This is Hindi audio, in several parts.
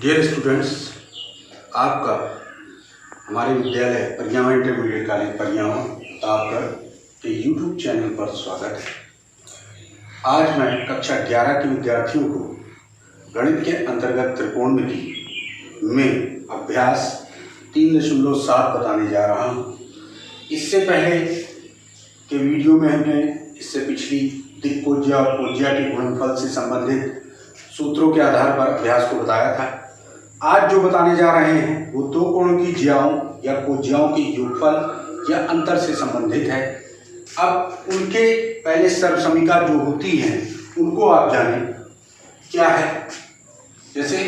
डियर स्टूडेंट्स, आपका हमारे विद्यालय परियावा इंटरमीडिएट कॉलेज परियावा प्रतापगढ़ के यूट्यूब चैनल पर स्वागत है। आज मैं कक्षा 11 के विद्यार्थियों को गणित के अंतर्गत त्रिकोणमिति में अभ्यास 3.7 बताने जा रहा हूँ। इससे पहले के वीडियो में हमने इससे पिछली दिक्कोज्या और कोज्या के गुणनफल से संबंधित सूत्रों के आधार पर अभ्यास को बताया था। आज जो बताने जा रहे हैं वो दो कोणों की ज्याओं या कोज्याओं की योगफल या अंतर से संबंधित है। अब उनके पहले सर्वसमीका जो होती हैं उनको आप जानें क्या है। जैसे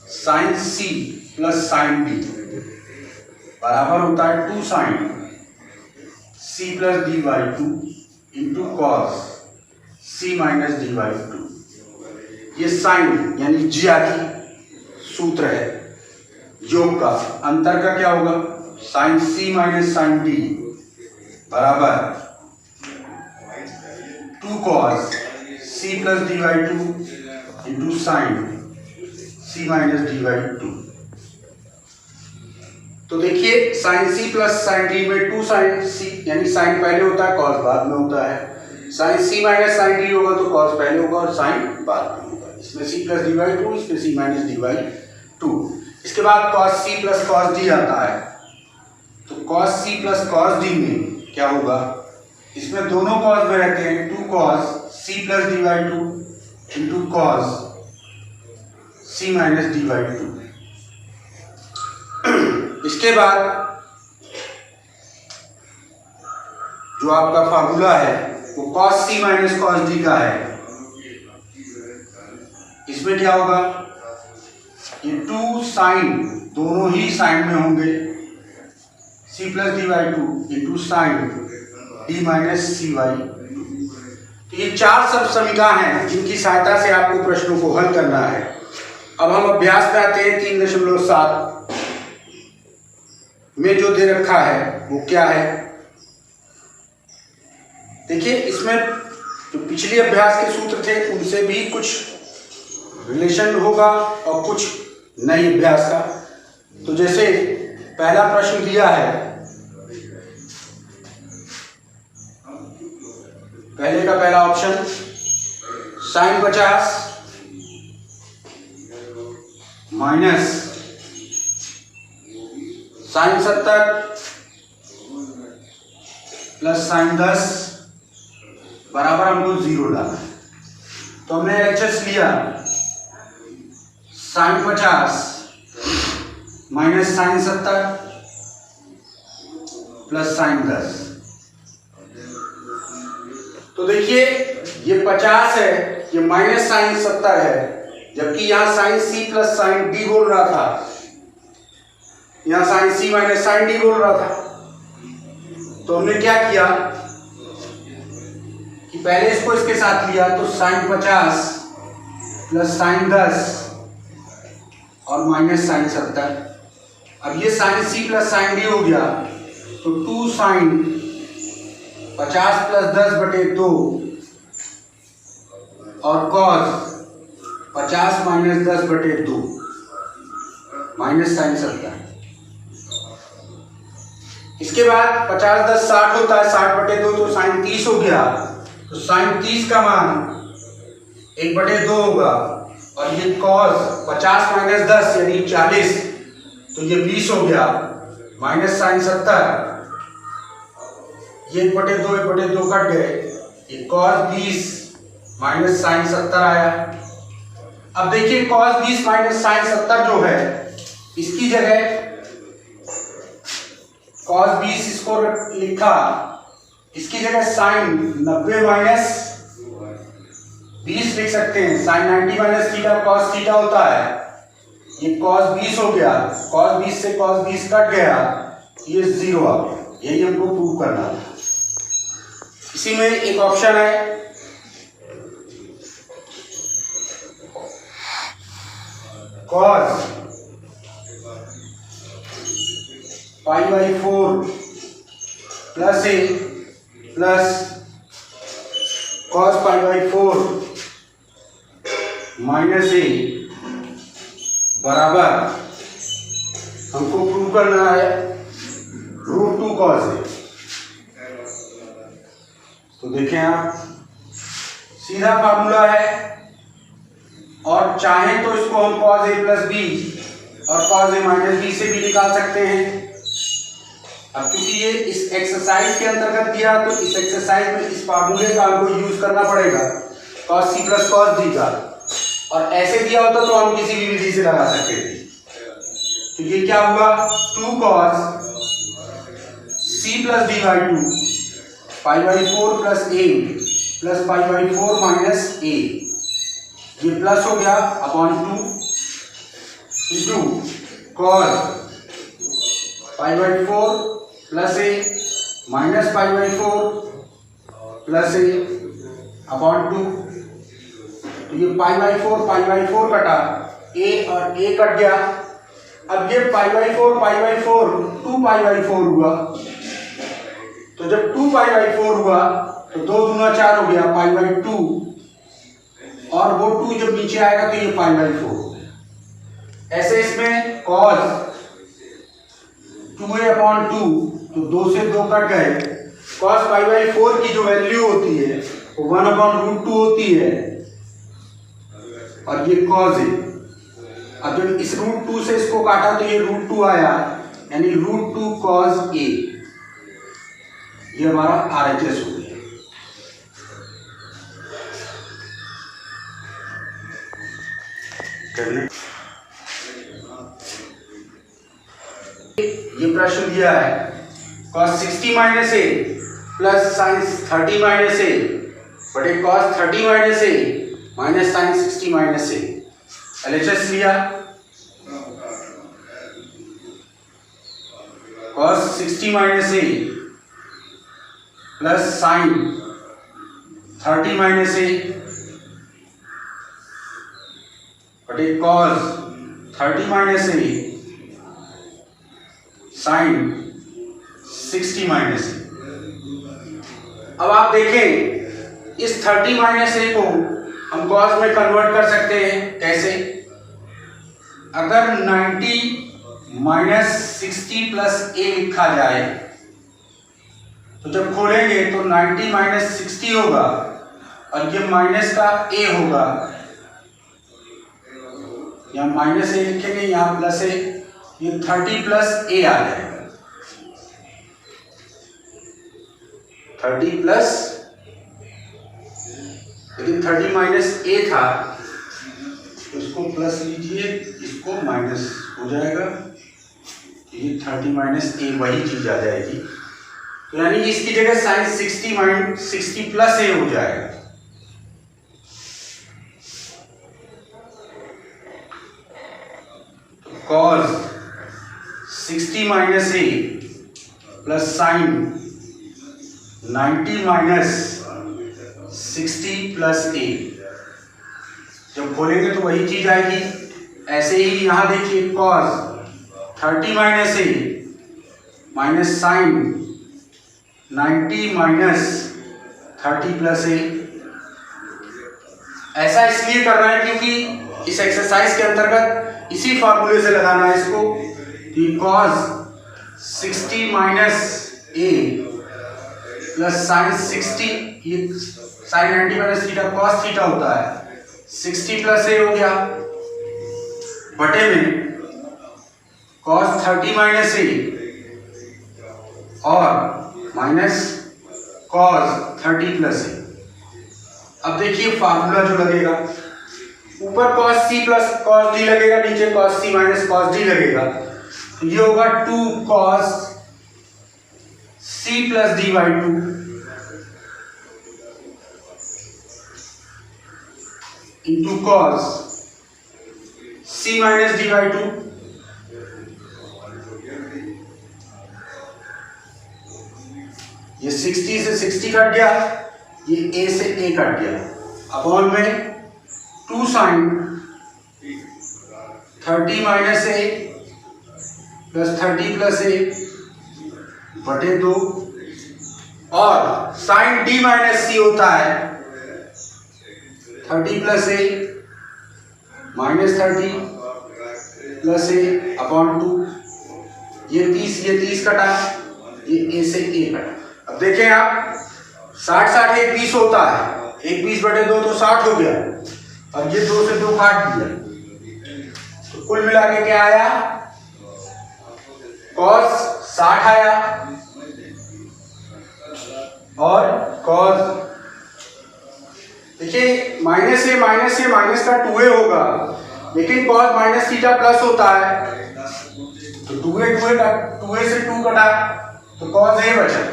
sine C plus sine D बराबर होता है 2 sine C plus D by 2 into cos C minus D by 2। ये साइन यानी ज्याकी सूत्र है योग का। अंतर का क्या होगा? Sine C minus sine D बराबर 2 cos C plus D by 2 into sine C minus D by 2। तो देखिए sine C plus sine D में 2 साइन सी यानी साइन पहले होता है कॉस बाद में होता है। Sign C minus sine D होगा तो कॉस पहले होगा और साइन बाद में होगा। इसमें सी प्लस डी बाई 2, इसमें सी माइनस डी बाई 2। इसके बाद cos C plus cos D आता है तो cos C plus cos D में क्या होगा? इसमें दोनों कॉस में रहते हैं 2 cos C plus D by 2 into cos C minus D by 2। इसके बाद जो आपका फार्मूला है वो cos C minus cos D का है। इसमें क्या होगा? ये 2 साइन दोनों ही साइन में होंगे C plus D by 2 into sine D minus C by 2। तो ये 4 सर्वसमीका हैं जिनकी सहायता से आपको प्रश्नों को हल करना है। अब हम अभ्यास पे आते हैं। 3.7 में जो दे रखा है वो क्या है? देखिए इसमें जो पिछले अभ्यास के सूत्र थे उनसे भी कुछ रिलेशन होगा और कुछ नई अभ्यास का। तो जैसे पहला प्रश्न दिया है, पहले का पहला option sine 50 minus sine 70 plus sine 10 बराबर हमको 0 डालना है। तो हमने एलएचएस लिया sine 50 minus sine 70 plus sine 10। तो देखिए ये 50 है, ये माइनस साइन 70 है, जबकि यहां sine C plus sine D बोल रहा था, यहां sine C minus sine D बोल रहा था। तो हमने क्या किया कि पहले इसको इसके साथ लिया तो साइन 50 प्लस साइन 10 और माइनस साइन 70। अब ये sine C plus sine D हो गया तो 2 साइन 50 प्लस 10 बटे 2 और कॉस 50 माइनस 10 बटे 2 माइनस साइन 70। इसके बाद 50 10 60 होता है, 60 बटे 2 तो साइन 30 हो गया। तो साइन 30 का मान 1 बटे 2 होगा और ये कॉस 50 माइनस 10 यानी 40 तो ये 20 हो गया माइनस साइन 70। ये 1 बटे 2 कट गए, ये कॉस 20 माइनस साइन 70 आया। अब देखिए कॉस 20 माइनस साइन 70 जो है इसकी जगह कॉस 20 इसको लिखा, इसकी जगह साइन 90 माइनस 20 लिख सकते हैं। Sine 90 minus theta cos theta होता है, ये कॉस 20 हो गया, कॉस 20 से कॉस 20 कट गया, ये 0 आ गया। यही हमको प्रूव करना है। इसी में एक ऑप्शन है cos pi by 4 plus A plus cos pi by 4 minus A बराबर हमको प्रूव करना है √2 cos A। तो देखें आप, सीधा फार्मूला है और चाहे तो इसको हम cos A + b और cos A - b से भी निकाल सकते हैं। अब क्योंकि ये इस एक्सरसाइज के अंतर्गत दिया तो इस एक्सरसाइज में इस फार्मूले का हमको यूज करना पड़ेगा cos C + cos D का, और ऐसे दिया होता तो हम किसी भी विधि से लगा सकते थे। तो ये क्या हुआ, 2 cos C + D/2 π/4 + a + π/4 - a, ये प्लस हो गया upon 2 into cos π/4 + a - π/4 + a upon 2। तो ये π/4 कटा, a और a कट गया। अब ये π/4 2π/4 हुआ। तो जब 2π/4 हुआ तो 2 दूना 4 हो गया π/2, और वो 2 जब नीचे आएगा तो ये π/4। ऐसे इसमें cos 2a/2, तो 2 से 2 कट गए। cos π/4 की जो वैल्यू होती है वो 1/√2 होती है, और ये cos A। अब जब इस √2 से इसको काटा तो ये √2 आया, यानी √2 cos A, ये हमारा RHS हो गया। ये प्रश्न दिया है cos 60 - a plus sin 30 - a बटे cos 30 - a minus sin 60 - a। LHS लिया, cos 60 - a plus sin 30 - a बटे cos 30 - a sin 60 - a। अब आप देखें इस 30 - a को हम cos में कन्वर्ट कर सकते हैं। कैसे? अगर 90 - 60 + a लिखा जाए तो जब खोलेंगे तो 90 - 60 होगा और ये माइनस का a होगा। यहाँ -a लिखेंगे, यहाँ +a, ये 30 + a आ जाएगा। 30 प्लस, लेकिन 30 - a था तो इसको प्लस लीजिए, इसको माइनस हो जाएगा, ये 30 - a वही चीज आ जाएगी। तो यानी इसकी जगह sin 60 + a हो जाएगा। तो cos 60 - a plus sin 90 - 60 + a, जब खोलेंगे तो वही चीज आएगी। ऐसे ही यहाँ देखिए cos 30 - a minus sin 90 - 30 + a। ऐसा इसलिए कर रहे हैं क्योंकि इस एक्सरसाइज के अंतर्गत इसी फॉर्मूले से लगाना है इसको कि cos 60 - a प्लस sin 60, ये sin 90 - थीटा cos थीटा होता है, 60 + a हो गया, बटे में cos 30 - a और माइनस cos 30 + a। अब देखिए फार्मूला जो लगेगा, ऊपर cos C + cos D लगेगा, नीचे cos C - cos D लगेगा। तो ये होगा 2 cos C + D/2 into cos C - D/2। ये 60 से 60 कट गया, ये a से a कट गया, अपॉन में 2 sin 30 - a प्लस 30 + a बटे 2, और sin D - c होता है 30 + a - 30 प्लस ए अपॉन 2, ये 30 कटा, ये ए से ए कटा। अब देखें आप 60 एक 20 होता है, 1 20/2 तो 60 हो गया। अब ये 2 से 2 काट दिया, तो कुल मिला के क्या आया, cos 60 आया और cos, देखिए माइनस से माइनस का 2a होगा, लेकिन cos माइनस थीटा प्लस होता है, तो 2a से 2 कटा, तो cos a बचा,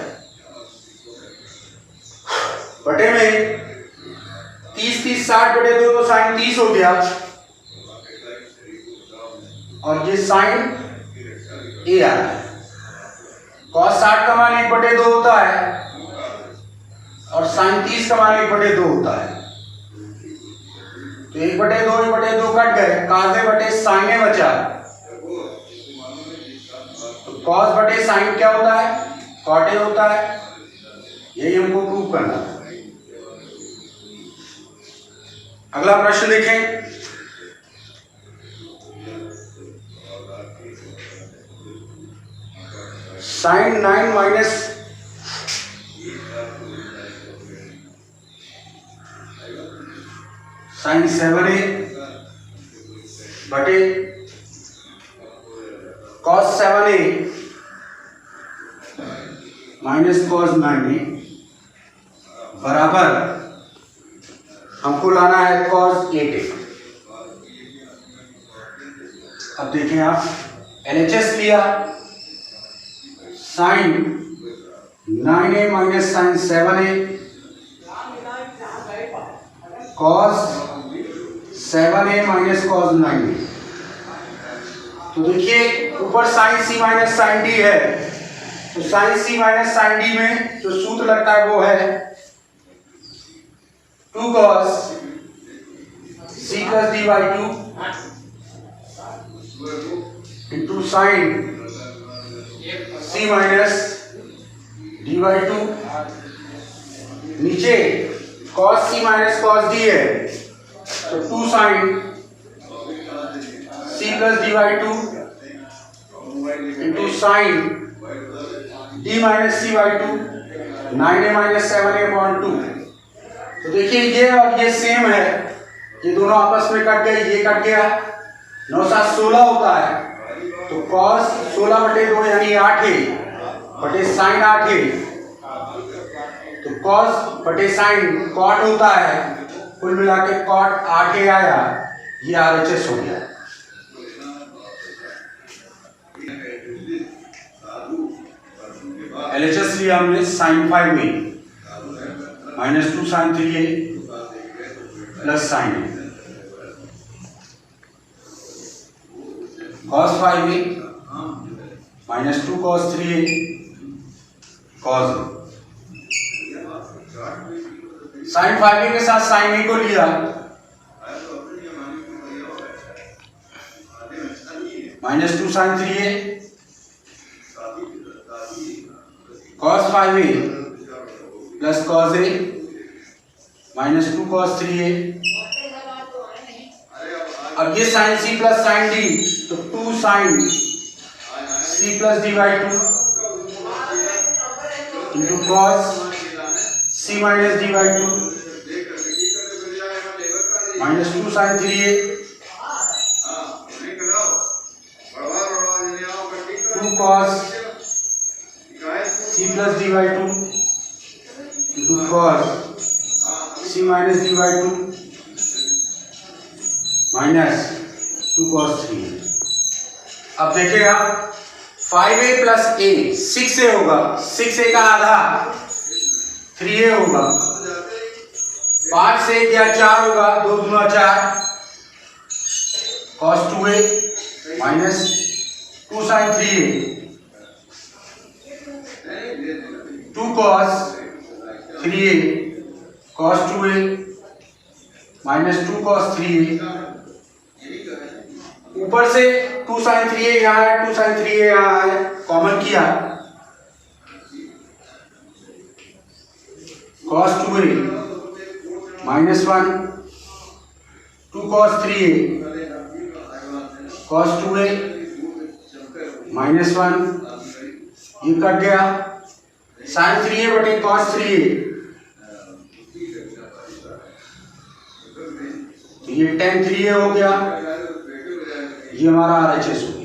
बटे में 30 60/2 तो साइन 30 हो गया, और ये साइन a आ रहा है। cos 60 का मान 1/2 होता है और साइन 30 का मान 1/2 होता है, तो 1/2 कट गए, cos a बटे साइन a बचा, तो cos बटे साइन क्या होता है, cot a होता है। यही हमको प्रूव करना है। अगला प्रश्न देखें, साइन 9 माइनस साइन 7a बटे cos 7a minus cos 9a बराबर हमको लाना है cos 8a। अब देखें आप, LHS लिया, sine 9a minus sine 7a cos 7a minus cos 9a। तो देखिए ऊपर sine c minus sine d है, तो sine c minus sine d में जो सूत्र लगता है वो है 2 cos c plus d/2 into sine c minus d/2, नीचे cos c minus cos d है, तो 2 sine c plus d/2 into sine d minus c/2 9a minus 7a upon 2। तो देखिए ये और ये सेम है, ये दोनों आपस में कट गए, ये कट गया, 9 7 16 होता है, तो cos 16/2 यानी 8a बटे साइन 8a, तो cos बटे साइन cot होता है, कुल मिला के cot 8a आया, ये RHS हो गया। LHS लिया हमने sine 5a minus 2 sine 3a plus sine a, cos 5a minus 2 cos 3a cos a, sine 5a के साथ साइन a को लिया, minus 2 sine 3a cos 5a plus cos a minus 2 cos 3a। अब ये sine c plus sine d, तो 2 sine c plus d/2 into cos c minus d/2 minus 2 sine 3a 2 cos c plus d/2 into cos c minus d/2 minus 2 cos 3a। अब देखिए आप 5a प्लस a 6a होगा, 6a का आधा 3a होगा, 5 से 1 या 4 होगा, 2 दूना 4 cos 2a minus 2 sine 3a 2 cos 3a cos 2a minus 2 cos 3a, ऊपर से 2 साइन 3a यहाँ है, 2 साइन 3a यहाँ है, कॉमन किया, cos 2a minus 1 2 cos 3a cos 2a -1 ये कट गया, sin 3a बटे cos 3a, तो ये tan 3a हो गया, ये हमारा RHS हो गया।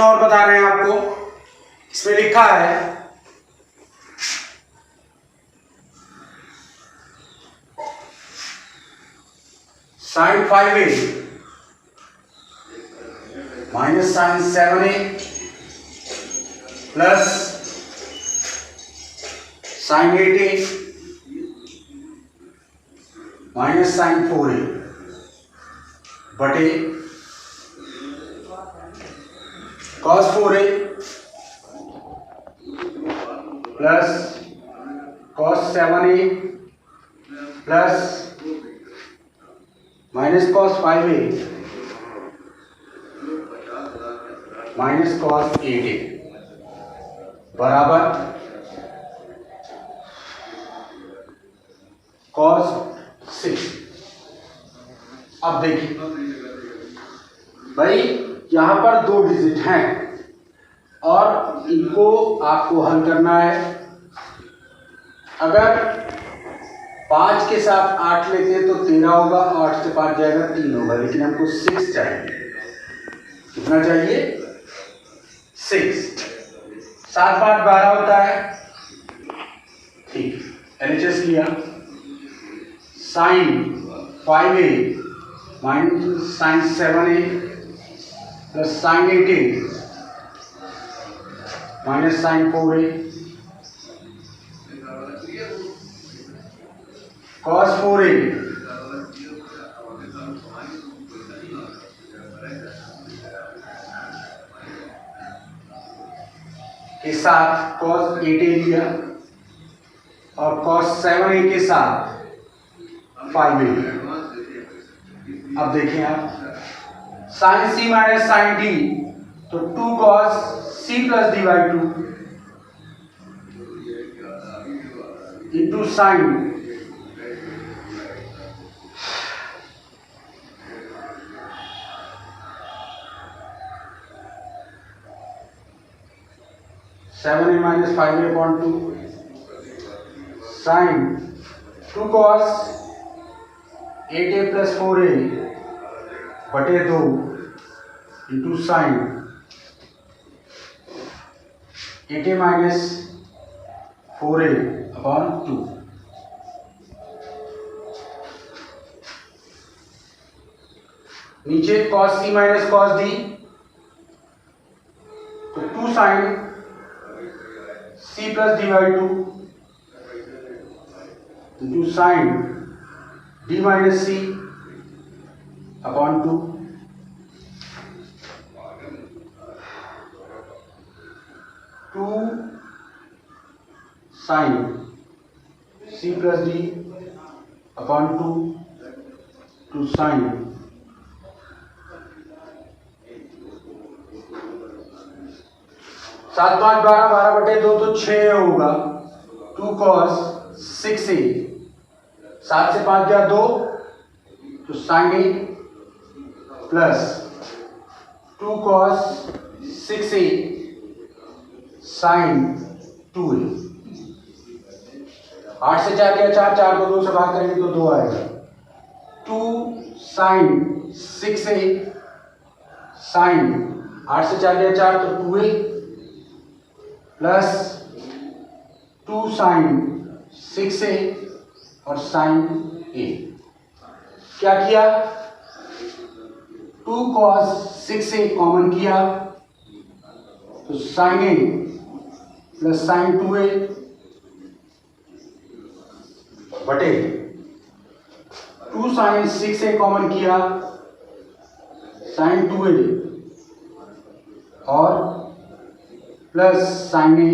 और बता रहे हैं आपको, इसमें लिखा है sin 5a minus sin 7a plus sin 8a minus sin 4a बटे cos 4a plus cos 7a plus minus cos 5a minus cos 8a बराबर cos 6। अब देखिए भाई, यहां पर 2 डिजिट हैं और इनको आपको हल करना है। अगर 5 के साथ 8 लेते हैं तो 13 होगा, 8 से 5 जाएगा 3 होगा, लेकिन हमको 6 चाहिए। कितना चाहिए? 6। 7 5 12 होता है, ठीक। LHS लिया, sin 5a minus sin 7a plus sin 8a minus sin 4a cos 4a के साथ cos 8a लिया और cos 7a के साथ 5a लिया। अब देखें आप, sin c minus sin d, तो 2 cos c plus d by 2 into sine seven A minus 5a upon 2 sine 2 cos 8a plus 4a बटे 2 into sign 8a minus 4a upon 2। नीचे cos c minus cos d, तो 2 sine c plus d by 2 into sine d minus c upon 2। Sine c plus d upon 2 sine 7 5 12 12 बटे 2 तो 6 होगा, 2 cos 6a, 7 से 5 गया 2 तो sine a plus 2 cos 6a sine 2a। 8 से 4 गया 4, 4 को 2 से भाग करेंगे तो 2 आएगा, 2 साइन 6a साइन 8 से 4 गया 4 तो 2a प्लस 2 साइन 6a और साइन a। क्या किया? 2 cos 6a कॉमन किया तो sine a plus sign 2a बटे 2 साइन 6a कॉमन किया साइन 2a और प्लस साइन a,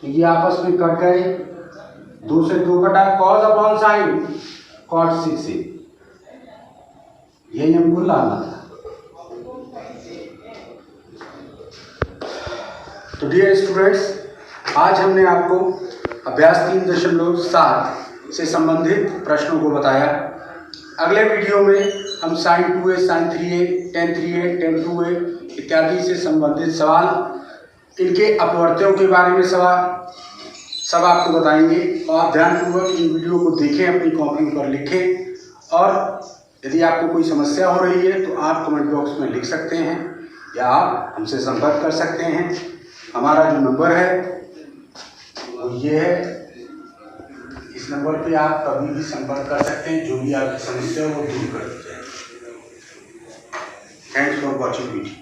तो ये आपस में कट गए, 2 से 2 कटा, cos upon sine cot 6a, यही हमको लाना था। तो डियर स्टूडेंट्स, आज हमने आपको अभ्यास 3.7 से संबंधित प्रश्नों को बताया। अगले वीडियो में हम sin 2a, sin 3a, tan 3a, tan 2a इत्यादि से संबंधित सवाल, इनके अपवर्त्यों के बारे में सब आपको बताएंगे। और आप ध्यानपूर्वक इन वीडियो को देखें, अपनी कॉपी पर लिखें, और यदि आपको कोई समस्या हो रही है तो आप कमेंट बॉक्स में लिख सकते हैं या आप हमसे संपर्क कर सकते हैं। हमारा जो नंबर है वो ये है, इस नंबर पे आप कभी भी संपर्क कर सकते हैं, जो भी आपकी समस्या है वो दूर कर दी जाएगी। Thanks for watching video.